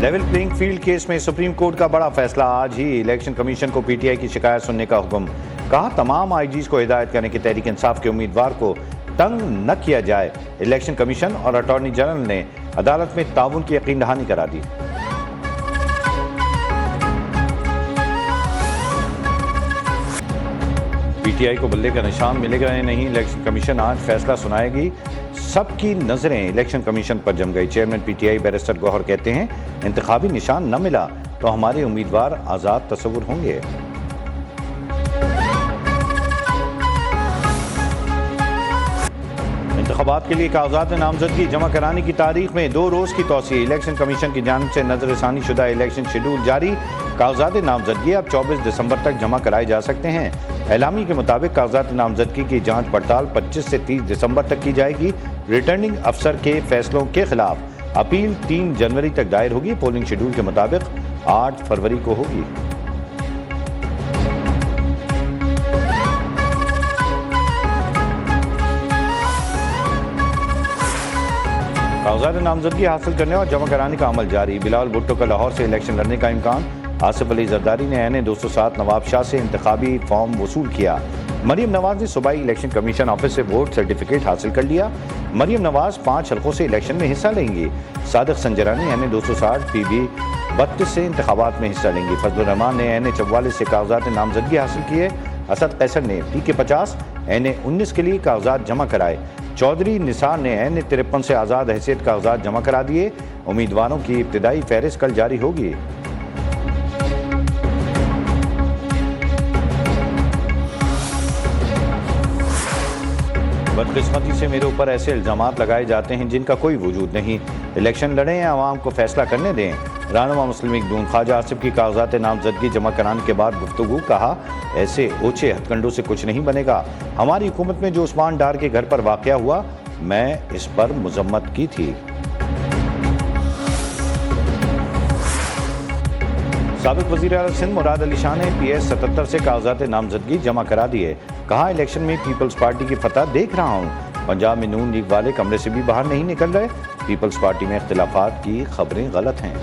Level playing field case में supreme court का बड़ा फैसला। आज ही इलेक्शन कमीशन को पीटीआई की शिकायत सुनने का हुक्म। कहा तमाम आईजीज को हिदायत करने की तहरीक इंसाफ के उम्मीदवार को तंग न किया जाए। इलेक्शन कमीशन और अटॉर्नी जनरल ने अदालत में ताउन की यकीन दहानी करा दी। पीटीआई को बल्ले का निशान मिलेगा या नहीं, इलेक्शन कमीशन आज फैसला सुनाएगी। सबकी नजरें इलेक्शन कमीशन पर जम गई। चेयरमैन पीटीआई बैरिस्टर गौहर कहते हैं, इंतखाबी निशान न मिला तो हमारे उम्मीदवार आजाद तस्वुर होंगे। इंतखाबात के लिए कागजात नामजदगी जमा कराने की तारीख में 2 रोज की तौसीह। इलेक्शन कमीशन की जानिब से नजरसानी शुदा इलेक्शन शेड्यूल जारी। कागजात नामजदगी अब 24 दिसंबर तक जमा कराए जा सकते हैं। एलामी के मुताबिक कागजात नामजदगी की जांच पड़ताल 25 से 30 दिसंबर तक की जाएगी। रिटर्निंग अफसर के फैसलों के खिलाफ अपील 3 जनवरी तक दायर होगी। पोलिंग शेड्यूल के मुताबिक 8 फरवरी को होगी। कागजात नामजदगी हासिल करने और जमा कराने का अमल जारी। बिलावल भुट्टो का लाहौर से इलेक्शन लड़ने का इम्कान। आसिफ अली जरदारी ने एन 207 नवाब शाह से इंतखाबी फॉर्म वसूल किया। मरियम नवाज ने सूबाई इलेक्शन कमीशन ऑफिस से वोट सर्टिफिकेट हासिल कर लिया। मरियम नवाज 5 हल्कों से इलेक्शन में हिस्सा लेंगी। सादिक संजरानी एन 260 पीबी 32 से इंतखाबात में हिस्सा लेंगी। फजलुर रहमान ने एन 44 से कागजात नामजदगी हासिल किए। असद कैसर ने PK 50 एन 19 के लिए कागजात जमा कराए। चौधरी निसार ने एन 53 से आज़ाद हैसियत कागजात जमा करा दिए। उम्मीदवारों की इब्तिदाई फहरिस्त कल जारी होगी। बदकिस्मती से मेरे ऊपर ऐसे इल्जामात लगाए जाते हैं जिनका कोई वजूद नहीं। इलेक्शन लड़ें या आवाम को फैसला करने दें। रहनुमा मुस्लिम लीग नून ख्वाजा आसिफ की कागजात नामजदगी जमा कराने के बाद गुफ्तगू। कहा ऐसे ओछे हथकंडों से कुछ नहीं बनेगा। हमारी हुकूमत में जो उस्मान डार के घर पर वाक़या हुआ, मैं इस पर मजम्मत की थी। साबिक वज़ीर आला सिंध मुराद अली शाह ने PS 77 से कागजात नामजदगी जमा करा दिए। कहा इलेक्शन में पीपल्स पार्टी की फतह देख रहा हूँ। पंजाब में नून लीग वाले कमरे से भी बाहर नहीं निकल रहे। पीपल्स पार्टी में इख्तिलाफात की खबरें गलत हैं।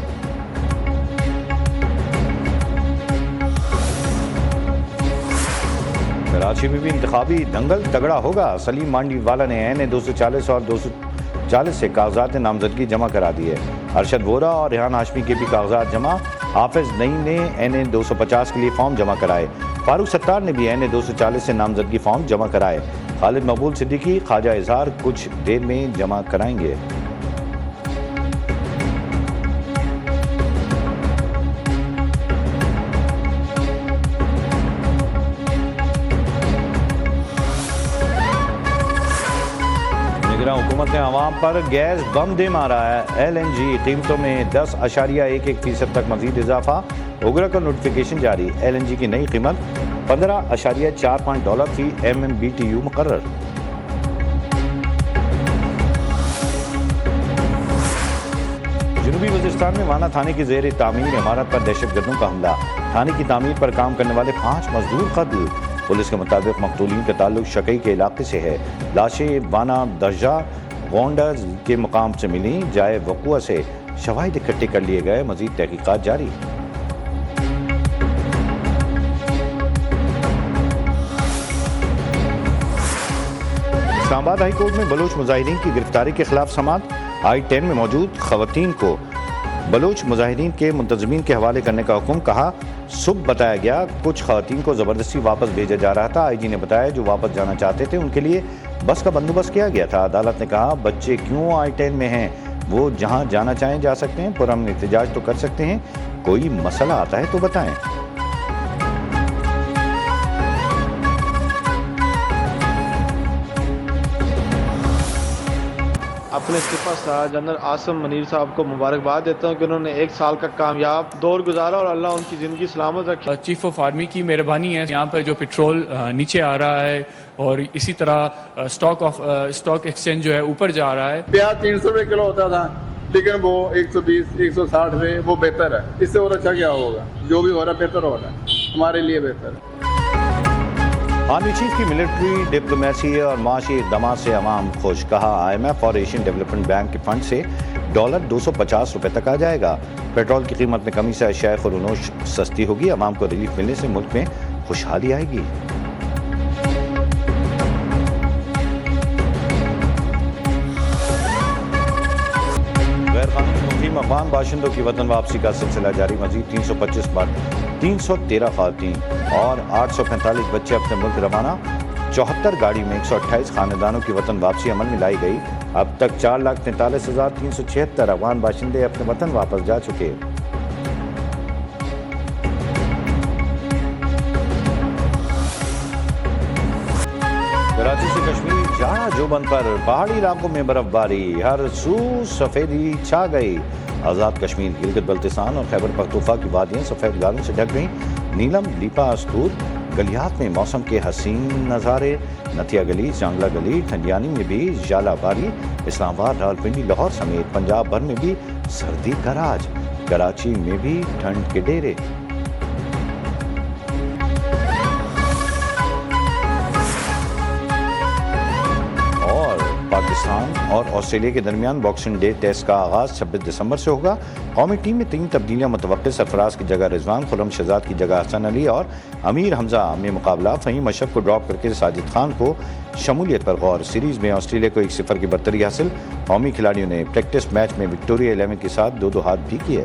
कराची में भी इंतखाबी दंगल तगड़ा होगा। सलीम मांडी वाला ने एन 240 और 240 से कागजात नामजदगी जमा करा दिए। अरशद वोरा और रेहान हाशमी के भी कागजात जमा। हाफिज नईम ने एन 250 के लिए फॉर्म जमा कराए। फारूक सत्तार ने भी एन 240 से नामजदगी फॉर्म जमा कराए। खालिद मकबूल सिद्दीकी ख्वाजा इजहार कुछ देर में जमा कराएंगे। हुकूमत ने आवाम पर गैस बम दे मारा है। LNG कीमतों में 10.11% तक मजीद इजाफा। उगरा का नोटिफिकेशन जारी। LNG की नई कीमत $15.45 फी MMBTU मुकर्रर। जनूबी वज़ीरिस्तान में वाना थाने की ज़ेर तामीर इमारत पर दहशतगर्दों का हमला। थाने की तामीर पर काम करने वाले 5 मजदूर कत्ल। पुलिस के मुताबिक मकतूलीन का ताल्लुक शकई के इलाके से है। लाशें वाना दर्जा गोंडा के मुकाम से मिली। जाए वक़ुआ से शवाहिद इकट्ठे कर लिए गए। मजीद तहकीकात जारी। इस्लामाबाद हाई कोर्ट में बलोच मुजाहिरीन की गिरफ्तारी के खिलाफ समाअत। I-10 में मौजूद खवातीन को बलोच मुजाहिरीन के मुंतजमीन के हवाले करने का हुक्म। कहा सुबह बताया गया कुछ खवातीन को ज़बरदस्ती वापस भेजा जा रहा था। IG ने बताया जो वापस जाना चाहते थे उनके लिए बस का बंदोबस्त किया गया था। अदालत ने कहा बच्चे क्यों I-10 में हैं, वो जहां जाना चाहें जा सकते हैं। पुरअमन एहतजाज तो कर सकते हैं। कोई मसला आता है तो बताएं। अपने सिपा जनरल आसम मनीर साहब को मुबारकबाद देता हूँ कि उन्होंने 1 साल का कामयाब दौर गुजारा और अल्लाह उनकी ज़िंदगी सलामत रखे। चीफ ऑफ आर्मी की मेहरबानी है यहाँ पर जो पेट्रोल नीचे आ रहा है और इसी तरह स्टॉक एक्सचेंज जो है ऊपर जा रहा है। प्याज 300 रुपये किलो होता था, लेकिन वो 120 160 रुपये वो बेहतर है। इससे और अच्छा क्या होगा? जो भी हो रहा है बेहतर हो रहा है, हमारे लिए बेहतर है। आर्मी चीफ की मिलिट्री डिप्लोमेसी और माशी इक़दामात से अवाम खुश। कहा IMF और एशियन डेवलपमेंट बैंक के फंड से डॉलर 250 रुपए तक आ जाएगा। पेट्रोल की कीमत में कमी से अशियाए खुरनोश सस्ती होगी। अवाम को रिलीफ मिलने से मुल्क में खुशहाली आएगी। गैर कानूनी मुकीम अफगान बाशिंदों की वतन वापसी का सिलसिला जारी। मजीद 325 बार 313 खातून और 845 बच्चे अपने मुल्क रवाना। 74 गाड़ी में 128 खानदानों की वतन वापसी अमल में लाई गई। अब तक 4,43,376 अफगान बाशिंदे अपने वतन वापस जा चुके। कराची से कश्मीर जाना जोबन पर पहाड़ी इलाकों में बर्फबारी, हर सू सफेदी छा गई। आज़ाद कश्मीर, गिलगित बल्तिस्तान और खैबर पख्तूनख्वा की वादियां सफेद गारों से ढक गईं। नीलम, लीपा, अस्तूर, गलियात में मौसम के हसीन नज़ारे। नथिया गली, जांगला गली, ठंडियानी में भी जालाबारी। इस्लामाबाद, रावलपिंडी, लाहौर समेत पंजाब भर में भी सर्दी का राज। कराची में भी ठंड के डेरे। पाकिस्तान और ऑस्ट्रेलिया के दरमियान बॉक्सिंग डे टेस्ट का आगाज 26 दिसंबर से होगा। कौमी टीम में 3 तब्दीलियां मुतवक्किल। सरफराज की जगह रिजवान, खुर्रम शहजाद की जगह हसन अली और अमीर हमजा में मुकाबला। फहीम अशरफ को ड्रॉप करके साजिद खान को शमूलियत पर गौर। सीरीज में ऑस्ट्रेलिया को 1-0 की बर्तरी हासिल। कौमी खिलाड़ियों ने प्रैक्टिस मैच में विक्टोरिया 11 के साथ 2-2 हाथ भी किए।